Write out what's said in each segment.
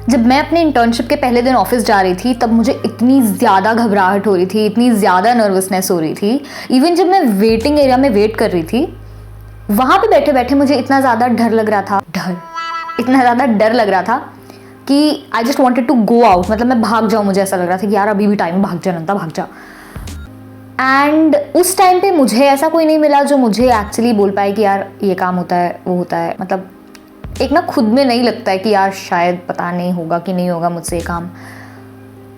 जब मैं अपने इंटर्नशिप के पहले दिन ऑफिस जा रही थी तब मुझे इतनी ज़्यादा घबराहट हो रही थी, इतनी ज़्यादा नर्वसनेस हो रही थी। इवन जब मैं वेटिंग एरिया में वेट कर रही थी, वहाँ पे बैठे बैठे मुझे इतना ज़्यादा डर लग रहा था, इतना ज़्यादा डर लग रहा था कि I just wanted to go out, मतलब मैं भाग जाऊँ। मुझे ऐसा लग रहा था कि यार अभी भी टाइम, भाग जा नंदा, भाग जा। एंड उस टाइम पे मुझे ऐसा कोई नहीं मिला जो मुझे एक्चुअली बोल पाए कि यार ये काम होता है, वो होता है। मतलब एक ना खुद में नहीं लगता है कि यार शायद पता नहीं होगा कि नहीं होगा मुझसे ये काम।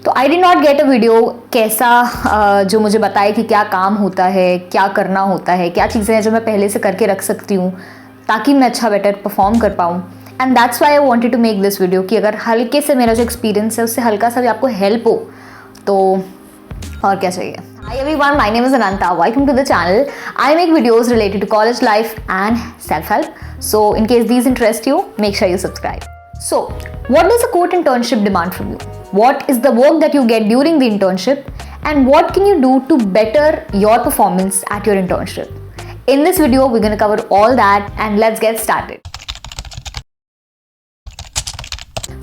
तो I did not get a video कैसा जो मुझे बताए कि क्या काम होता है, क्या करना होता है, क्या चीज़ें हैं जो मैं पहले से करके रख सकती हूँ ताकि मैं अच्छा बेटर परफॉर्म कर पाऊँ। And that's why I wanted to make this video कि अगर हल्के से मेरा जो एक्सपीरियंस है उससे हल्का सा भी आपको हेल्प हो तो और क्या चाहिए। Hi everyone, my name is Ananta. Welcome to the channel. I make videos related to college life and self-help. So in case these interest you, make sure you subscribe. So, what does a court internship demand from you? What is the work that you get during the internship? And what can you do to better your performance at your internship? In this video, we're going to cover all that and let's get started.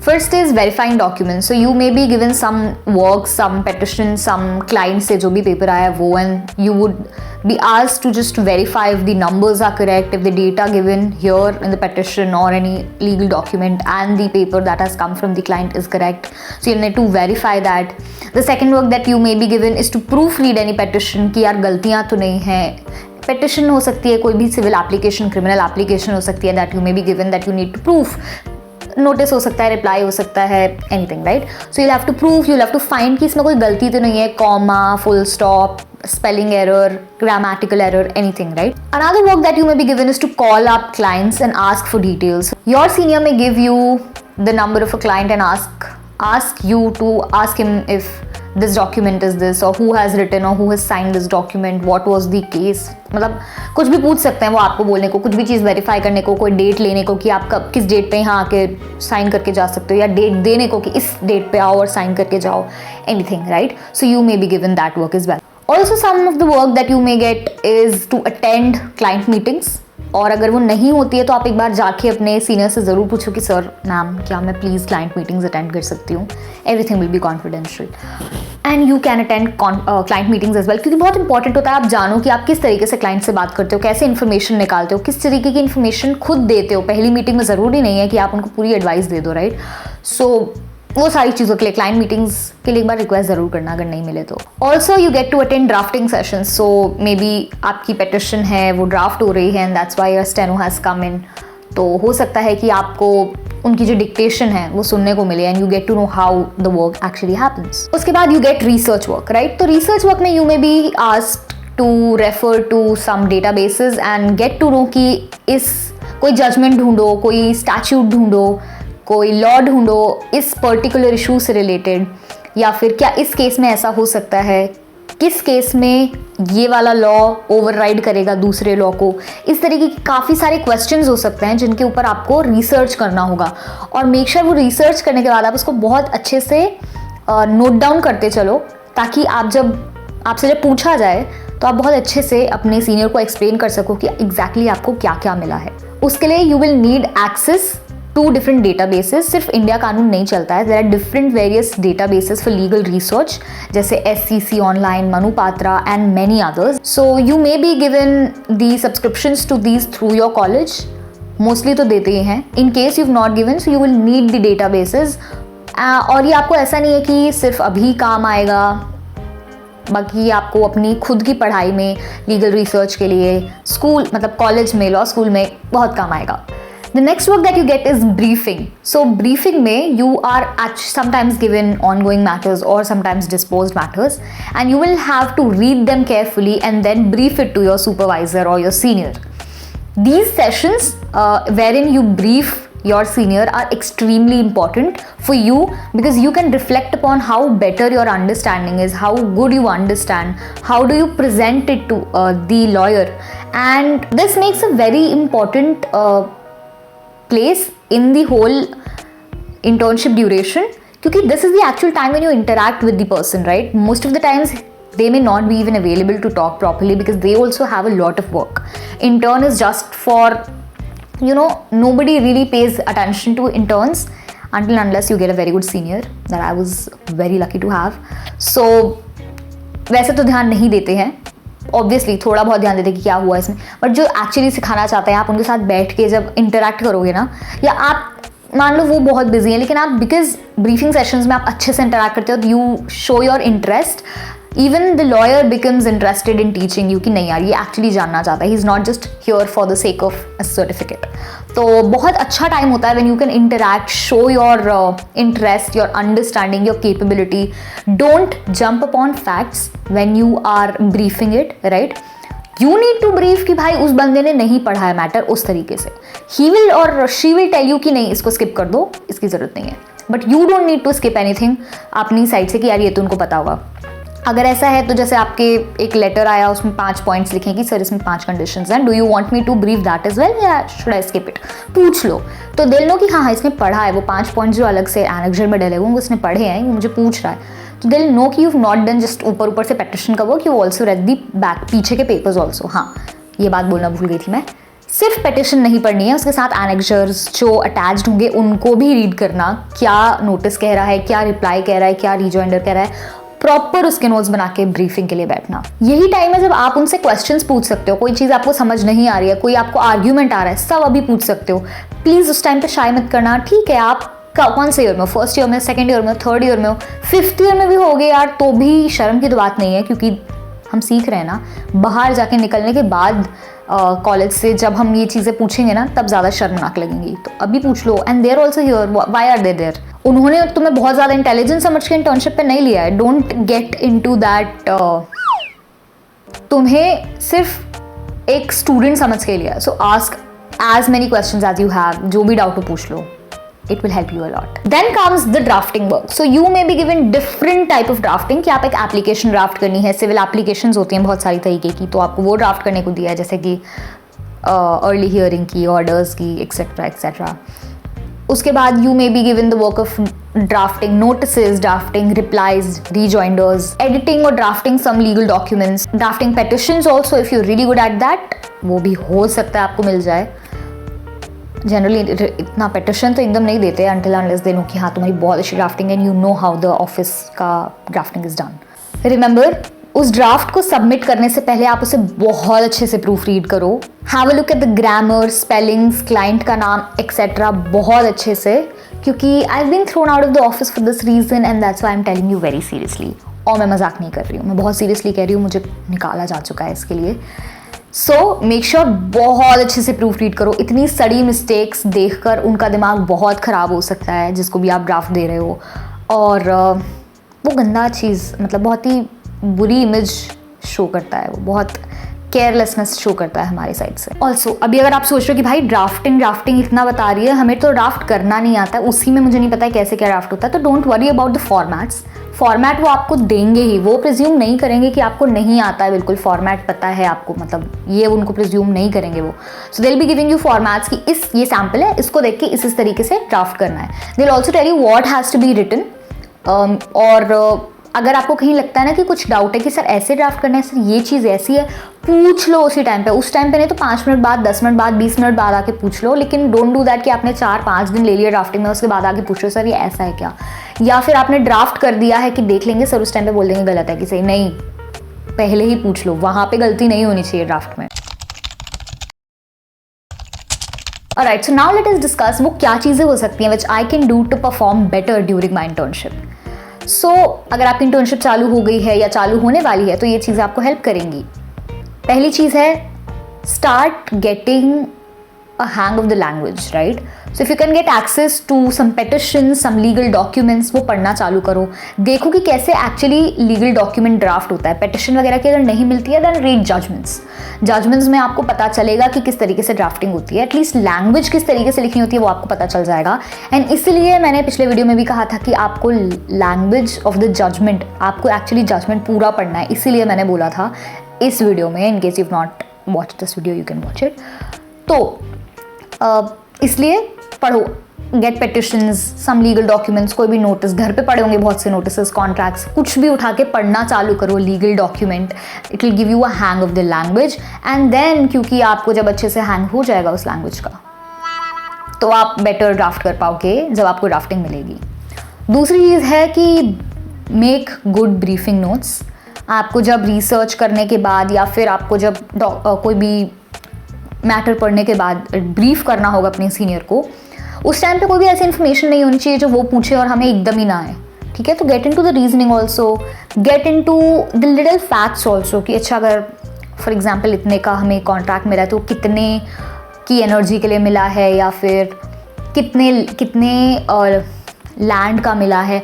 First is verifying documents. So you may be given some work, some petition, some client से जो भी paper आया है वो, and you would be asked to just verify if the numbers are correct, if the data given here in the petition or any legal document and the paper that has come from the client is correct. So you need to verify that. The second work that you may be given is to proofread any petition कि यार गलतियाँ तो नहीं हैं। petition हो सकती है कोई भी civil application, criminal application हो सकती है that you may be given that you need to proof. Notice हो सकता है, रिप्लाई हो सकता है, anything, right. So you have to prove, you have to find कि इसमें कोई गलती तो नहीं है, comma, full stop, spelling error, grammatical error, anything, right? Another work that you may be given is to call up clients and ask for details. Your senior may give you the number of a client and ask you to ask him if this document is this or who has written or who has signed this document, what was the case. मतलब कुछ भी पूछ सकते हैं वो आपको बोलने को, कुछ भी चीज़ वेरीफाई करने को, कोई डेट लेने को कि आप कब किस डेट पे यहाँ आके साइन करके जा सकते हो, या डेट देने को कि इस डेट पे आओ और साइन करके जाओ, anything, right. So you may be given that work is well. Also some of the work that you may get is to attend client meetings. और अगर वो नहीं होती है तो आप एक बार जाके अपने सीनियर से ज़रूर पूछो कि सर मैम क्या मैं प्लीज़ क्लाइंट मीटिंग्स अटेंड कर सकती हूँ. Everything will be confidential and you can attend client meetings as well, क्योंकि बहुत इंपॉर्टेंट होता है आप जानो कि आप किस तरीके से क्लाइंट से बात करते हो, कैसे इन्फॉर्मेशन निकालते हो, किस तरीके की इन्फॉर्मेशन खुद देते हो. पहली मीटिंग में ज़रूरी नहीं है कि आप उनको पूरी एडवाइस दे दो, राइट. सो वो सारी चीज़ों के लिए क्लाइंट मीटिंग्स के लिए एक बार रिक्वेस्ट ज़रूर करना अगर नहीं मिले तो. Also you get to attend drafting sessions. So may be आपकी पेटिशन है वो ड्राफ्ट हो रही है and that's why your steno has come in. तो हो सकता है कि आपको उनकी जो डिक्टेशन है वो सुनने को मिले and you get to know how the work actually happens. उसके बाद you get research work, right. तो रिसर्च वर्क में you may be asked to refer to some databases and get to know कि इस कोई जजमेंट ढूंढो, कोई statute ढूंढो, कोई लॉ ढूंढो इस पर्टिकुलर इशू से रिलेटेड, या फिर क्या इस केस में ऐसा हो सकता है, किस केस में ये वाला लॉ ओवरराइड करेगा दूसरे लॉ को. इस तरीके की काफ़ी सारे क्वेश्चंस हो सकते हैं जिनके ऊपर आपको रिसर्च करना होगा. और मेक श्योर वो रिसर्च करने के बाद आप उसको बहुत अच्छे से नोट डाउन करते चलो, ताकि आपसे जब पूछा जाए तो आप बहुत अच्छे से अपने सीनियर को एक्सप्लेन कर सको कि एग्जैक्टली आपको क्या क्या मिला है. उसके लिए you will need access to different databases. सिर्फ इंडिया कानून नहीं चलता है, there are different various databases for legal research जैसे SCC online, Manupatra and many others. So you may be given the subscriptions to these through your college. Mostly तो देते ही हैं. In case you have not given so you will need the databases. और ये आपको ऐसा नहीं है कि सिर्फ अभी काम आएगा, बाकी आपको अपनी खुद की पढ़ाई में लीगल रिसर्च के लिए स्कूल मतलब कॉलेज में, लॉ स्कूल में बहुत काम आएगा. The next work that you get is briefing. So briefing में you are sometimes given ongoing matters or sometimes disposed matters and you will have to read them carefully and then brief it to your supervisor or your senior. These sessions wherein you brief your senior are extremely important for you because you can reflect upon how better your understanding is, how good you understand, how do you present it to the lawyer, and this makes a very important place in the whole internship duration, क्योंकि this is the actual time when you interact with the person, right? Most of the times they may not be even available to talk properly because they also have a lot of work. Intern is just for, nobody really pays attention to interns until unless you get a very good senior that I was very lucky to have. So वैसे तो ध्यान नहीं देते हैं, obviously थोड़ा बहुत ध्यान देते हैं कि क्या हुआ इसमें, बट जो एक्चुअली सिखाना चाहते हैं आप उनके साथ बैठ के जब इंटरेक्ट करोगे ना, या आप मान लो वो बहुत बिजी हैं लेकिन आप बिकॉज ब्रीफिंग सेशंस में आप अच्छे से इंटरेक्ट करते हो, you show your interest, even the lawyer becomes interested in teaching you कि नहीं यार ये एक्चुअली जानना चाहता है, he is not just here for the sake of a certificate. तो बहुत अच्छा टाइम होता है when you can interact, show your interest, your understanding, your capability. Don't jump upon facts when you are briefing it, right. You need to brief कि भाई उस बंदे ने नहीं पढ़ा है मैटर उस तरीके से. ही विल और शी विल टेल यू कि नहीं इसको स्किप कर दो, इसकी ज़रूरत नहीं है, but you don't need to skip anything अपनी साइड से कि यार ये तो उनको पता होगा. अगर ऐसा है तो जैसे आपके एक लेटर आया उसमें 5 पॉइंट्स लिखे कि सर इसमें 5 कंडीशंस हैं, do you want me to brief that is well या शुड आई स्किप इट, पूछ लो. तो दिल नो कि हाँ इसने पढ़ा है, वो 5 पॉइंट्स जो अलग से एनेक्जर में डले हुए वो उसने पढ़े हैं, वो मुझे पूछ रहा है. तो दिल नो कि यू नॉट डन जस्ट ऊपर से पेटिशन का work, you also red the back, पीछे के पेपर्स ऑल्सो. हाँ ये बात बोलना भूल गई थी मैं, सिर्फ पेटिशन नहीं पढ़नी है, उसके साथ एनेक्जर्स जो अटैच्ड होंगे उनको भी रीड करना, क्या नोटिस कह रहा है, क्या रिप्लाई कह रहा है, क्या रिजॉइंडर कह रहा है, प्रॉपर उसके नोट्स बना के ब्रीफिंग के लिए बैठना. यही टाइम है जब आप उनसे क्वेश्चंस पूछ सकते हो. कोई चीज़ आपको समझ नहीं आ रही है, कोई आपको आर्ग्यूमेंट आ रहा है, सब अभी पूछ सकते हो. प्लीज़ उस टाइम पे शाय मत करना. ठीक है आप कौन से ईयर में हो, फर्स्ट ईयर में, सेकंड ईयर में, थर्ड ईयर में हो, फिफ्थ ईयर में भी होगे यार, तो भी शर्म की तो बात नहीं है, क्योंकि हम सीख रहे हैं ना. बाहर जाके निकलने के बाद कॉलेज से जब हम ये चीज़ें पूछेंगे ना तब ज़्यादा शर्मनाक लगेंगी. तो अभी पूछ लो. And there also here, why are they there. उन्होंने तुम्हें बहुत ज़्यादा इंटेलिजेंस समझ के इंटर्नशिप पे नहीं लिया है. Don't get into that. तुम्हें सिर्फ एक स्टूडेंट समझ के लिया. So ask as many questions as you have, जो भी डाउट हो पूछ लो. It will help you a lot. Then comes the drafting work. So you may be given different type of drafting कि आप एक application draft करनी है. Civil applications होती हैं बहुत सारी तरीके की, तो आपको वो draft करने को दिया है, जैसे कि early hearing की, orders की, etc etc. उसके बाद you may be given the work of drafting notices, drafting replies, rejoinders, editing और drafting some legal documents, drafting petitions also if you're really good at that. वो भी हो सकता है आपको मिल जाए. जनरली इतना पेटिशन तो एकदम नहीं देते until unless they know कि हाँ तुम्हारी बहुत अच्छी ड्राफ्टिंग है, you know how the office का ड्राफ्टिंग इज डन. रिमेंबर, उस ड्राफ्ट को सबमिट करने से पहले आप उसे बहुत अच्छे से प्रूफ रीड करो. Have a look at the grammar, spellings, client का नाम एक्सेट्रा बहुत अच्छे से, क्योंकि I have been thrown out of the office for this reason and that's why I am telling you very seriously. और मैं मजाक नहीं कर रही हूँ, मैं बहुत सीरियसली कह रही हूँ, मुझे निकाला जा चुका है इसके लिए. सो मेक श्योर बहुत अच्छे से प्रूफ रीड करो. इतनी सड़ी मिस्टेक्स देखकर उनका दिमाग बहुत ख़राब हो सकता है जिसको भी आप ड्राफ्ट दे रहे हो, और वो गंदा चीज़, मतलब बहुत ही बुरी इमेज शो करता है, वो बहुत केयरलेसनेस शो करता है हमारी साइड से. ऑल्सो अभी अगर आप सोच रहे हो कि भाई ड्राफ्टिंग इतना बता रही है, हमें तो ड्राफ्ट करना नहीं आता, उसी में मुझे नहीं पता है कैसे क्या ड्राफ्ट होता है, तो don't worry about the formats. Format वो आपको देंगे ही, वो प्रिज्यूम नहीं करेंगे कि आपको नहीं आता है बिल्कुल फॉर्मेट पता है आपको, मतलब ये उनको प्रिज्यूम नहीं करेंगे वो. So they will be giving you formats कि ये सैम्पल है, इसको देख के इस तरीके से ड्राफ्ट करना है. They will also tell you what has to be written. और अगर आपको कहीं लगता है ना कि कुछ डाउट है कि सर ऐसे ड्राफ्ट करना है, सर ये चीज़ ऐसी है, पूछ लो उसी टाइम पे. उस टाइम पे नहीं तो 5 मिनट बाद, 10 मिनट बाद, 20 मिनट बाद आके पूछ लो. लेकिन डोंट डू दैट कि आपने 4-5 दिन ले लिया ड्राफ्टिंग में, उसके बाद आके पूछ लो सर ये ऐसा है क्या, या फिर आपने ड्राफ्ट कर दिया है कि देख लेंगे सर, उस टाइम पे बोल देंगे गलत है कि सही. नहीं, पहले ही पूछ लो, वहाँ पे गलती नहीं होनी चाहिए ड्राफ्ट में. Alright, so now let us discuss वो क्या चीज़ें हो सकती हैं which I can do to perform better during my internship. So अगर आपकी इंटर्नशिप चालू हो गई है या चालू होने वाली है तो ये चीज़ें आपको हेल्प करेंगी. पहली चीज़ है start getting a hang of the language, right? So if you can get access to some petitions, some legal documents, वो पढ़ना चालू करो. देखो कि कैसे एक्चुअली लीगल डॉक्यूमेंट ड्राफ्ट होता है. पेटिशन वगैरह की अगर नहीं मिलती है देन रीड जजमेंट्स में आपको पता चलेगा कि किस तरीके से ड्राफ्टिंग होती है. एटलीस्ट लैंग्वेज किस तरीके से लिखनी होती है वो आपको पता चल जाएगा. एंड इसलिए मैंने पिछले वीडियो में भी कहा था कि आपको लैंग्वेज ऑफ द जजमेंट, आपको एक्चुअली जजमेंट पूरा पढ़ना है. इसीलिए मैंने बोला था इस वीडियो में, in case you not watch this video you can watch it. तो इसलिए पढ़ो, get petitions, some legal documents, कोई भी नोटिस, घर पे पढ़े होंगे बहुत से नोटिस, कॉन्ट्रैक्ट्स, कुछ भी उठा के पढ़ना चालू करो legal document. It will give you a hang of the language. And then क्योंकि आपको जब अच्छे से हैंग हो जाएगा उस लैंग्वेज का, तो आप बेटर ड्राफ्ट कर पाओगे जब आपको ड्राफ्टिंग मिलेगी। दूसरी चीज़ है कि मेक गुड ब्रीफिंग नोट्स। आपको जब रिसर्च करने के बाद या फिर आपको जब कोई भी मैटर पढ़ने के बाद ब्रीफ करना होगा अपने सीनियर को, उस टाइम पे कोई भी ऐसी इन्फॉर्मेशन नहीं होनी चाहिए जो वो पूछे और हमें एकदम ही ना आए, ठीक है। तो get into the reasoning also, get into the little facts also कि अच्छा अगर फॉर एग्जाम्पल इतने का हमें कॉन्ट्रैक्ट मिला है तो कितने की एनर्जी के लिए मिला है या फिर कितने लैंड का मिला है।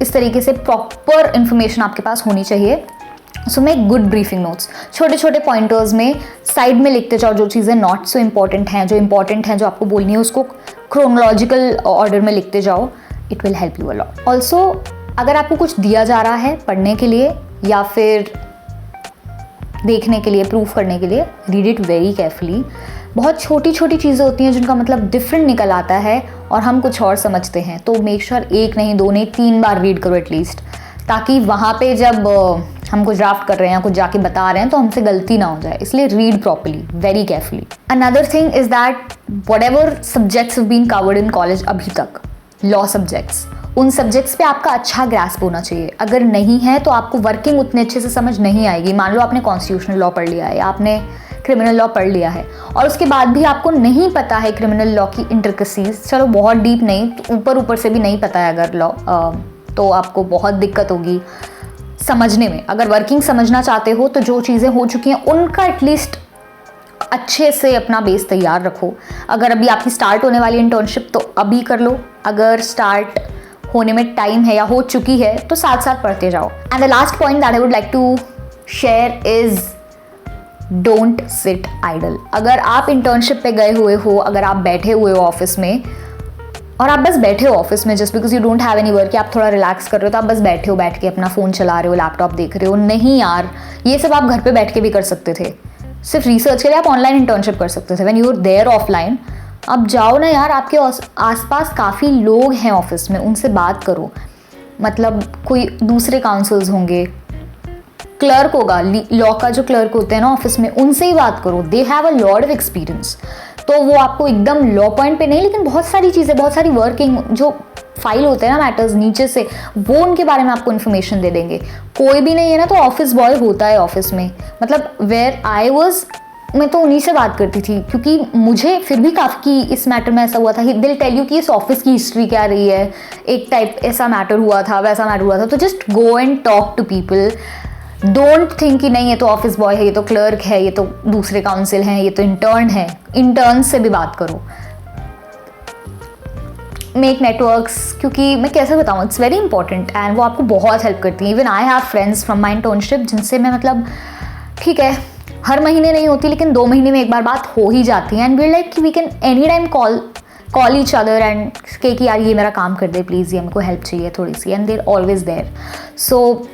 इस तरीके से प्रॉपर इन्फॉर्मेशन आपके पास होनी चाहिए। So make good briefing notes, छोटे छोटे पॉइंटर्स में साइड में लिखते जाओ जो चीज़ें नॉट सो इम्पॉर्टेंट हैं, जो इम्पॉर्टेंट हैं जो आपको बोलनी है उसको क्रोनोलॉजिकल ऑर्डर में लिखते जाओ। It will help you a lot. Also अगर आपको कुछ दिया जा रहा है पढ़ने के लिए या फिर देखने के लिए, प्रूफ करने के लिए, रीड इट वेरी केयरफुली। बहुत छोटी छोटी चीज़ें होती हैं जिनका मतलब डिफरेंट निकल आता है और हम कुछ और समझते हैं, तो मेक श्योर एक नहीं, दो नहीं, 3 बार रीड करो एटलीस्ट, ताकि वहाँ पे जब हम कुछ ड्राफ्ट कर रहे हैं, कुछ जाके बता रहे हैं तो हमसे गलती ना हो जाए। इसलिए read properly, very carefully. Another thing is that whatever subjects have been covered in college अभी तक, लॉ सब्जेक्ट्स, उन सब्जेक्ट्स पे आपका अच्छा ग्रास्प होना चाहिए। अगर नहीं है तो आपको वर्किंग उतने अच्छे से समझ नहीं आएगी। मान लो आपने कॉन्स्टिट्यूशनल लॉ पढ़ लिया है या आपने क्रिमिनल लॉ पढ़ लिया है और उसके बाद भी आपको नहीं पता है क्रिमिनल लॉ की इंट्रिकसीज, चलो बहुत डीप नहीं, ऊपर ऊपर से भी नहीं पता है अगर लॉ, तो आपको बहुत दिक्कत होगी समझने में। अगर वर्किंग समझना चाहते हो तो जो चीज़ें हो चुकी हैं उनका एटलीस्ट अच्छे से अपना बेस तैयार रखो। अगर अभी आपकी स्टार्ट होने वाली इंटर्नशिप तो अभी कर लो, अगर स्टार्ट होने में टाइम है या हो चुकी है तो साथ साथ पढ़ते जाओ। And the last point that I would like to share is don't sit idle. अगर आप इंटर्नशिप पे गए हुए हो, अगर आप बैठे हुए हो ऑफिस में और आप बस बैठे हो ऑफिस में just because you don't have any work, कि आप थोड़ा रिलैक्स कर रहे हो तो आप बस बैठे हो, बैठ के अपना फ़ोन चला रहे हो, लैपटॉप देख रहे हो, नहीं यार, ये सब आप घर पे बैठ के भी कर सकते थे। सिर्फ रिसर्च के लिए आप ऑनलाइन इंटर्नशिप कर सकते थे। When you are there offline, अब जाओ ना यार, आपके आसपास काफ़ी लोग हैं ऑफिस में, उनसे बात करो। मतलब कोई दूसरे काउंसिल्स होंगे, क्लर्क होगा, लॉ का जो क्लर्क होते हैं ना ऑफिस में, उनसे ही बात करो। They have a lot of experience. तो वो आपको एकदम लॉ पॉइंट पे नहीं, लेकिन बहुत सारी चीज़ें, बहुत सारी वर्किंग जो फाइल होते हैं ना मैटर्स नीचे से, वो उनके बारे में आपको इन्फॉर्मेशन दे देंगे। कोई भी नहीं है ना तो ऑफिस बॉय होता है ऑफिस में। मतलब वेयर आई वॉज, मैं तो उन्हीं से बात करती थी, क्योंकि मुझे फिर भी काफ़ी इस मैटर में ऐसा हुआ था, दिल टेल यू कि इस ऑफिस की हिस्ट्री क्या रही है, एक टाइप ऐसा मैटर हुआ था, वैसा मैटर हुआ था। तो just go and talk to people. Don't think कि नहीं ये तो ऑफिस बॉय है, ये तो क्लर्क है, ये तो दूसरे काउंसिल हैं, ये तो इंटर्न है। इंटर्न से भी बात करो, मेक नेटवर्क्स, क्योंकि मैं कैसे बताऊँ, इट्स वेरी इंपॉर्टेंट एंड वो आपको बहुत हेल्प करती है। Even I have friends from my internship जिनसे मैं मतलब ठीक है हर महीने नहीं होती लेकिन 2 महीने में एक बार बात हो ही जाती है। And we like we can any time call each other and के कि यार ये मेरा काम कर दे प्लीज़, ये हमको हेल्प चाहिए थोड़ी सी, एंड देर ऑलवेज देयर। सो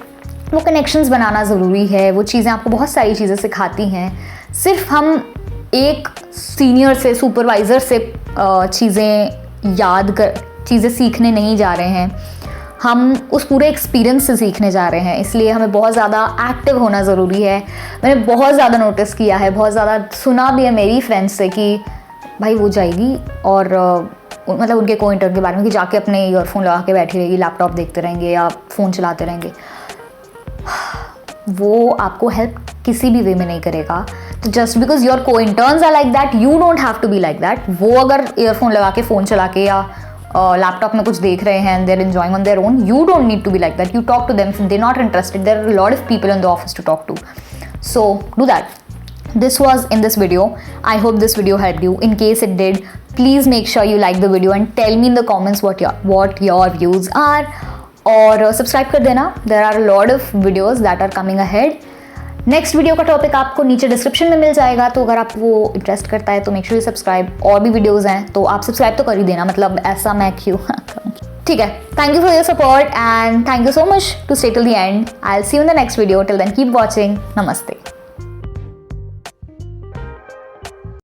वो कनेक्शंस बनाना ज़रूरी है। वो चीज़ें आपको बहुत सारी चीज़ें सिखाती हैं। सिर्फ हम एक सीनियर से, सुपरवाइज़र से चीज़ें सीखने नहीं जा रहे हैं, हम उस पूरे एक्सपीरियंस से सीखने जा रहे हैं। इसलिए हमें बहुत ज़्यादा एक्टिव होना ज़रूरी है। मैंने बहुत ज़्यादा नोटिस किया है, बहुत ज़्यादा सुना भी है मेरी फ्रेंड्स से कि भाई वो जाएगी और मतलब उनके को इंटर्न के बारे में कि जाके अपने ईयरफोन लगा के बैठी रहेगी, लैपटॉप देखते रहेंगे या फ़ोन चलाते रहेंगे। वो आपको हेल्प किसी भी वे में नहीं करेगा। तो just because your co interns are like that, you don't have to be like that. वो अगर ईयरफोन लगा के फ़ोन चला के या लैपटॉप में कुछ देख रहे हैं, they're enjoying on their own, you don't need to be like that. You talk to them, they not interested, there are lot of people in the office to talk to, so do that. This was in this video. I hope this video helped you. In case it did, please make sure you like the video and tell me in the comments what your views are. और subscribe कर देना, there are a lot of videos that are coming ahead. Next video का topic आपको नीचे description में मिल जाएगा, तो अगर आपको इंटरेस्ट करता है तो मेक श्योर यू सब्सक्राइब। और भी वीडियोज़ हैं तो आप सब्सक्राइब तो कर ही देना, मतलब ऐसा मैं क्यों ठीक है। Thank you for your support and thank you so much to stay till the end. I will see you in the next video. Till then keep watching. नमस्ते।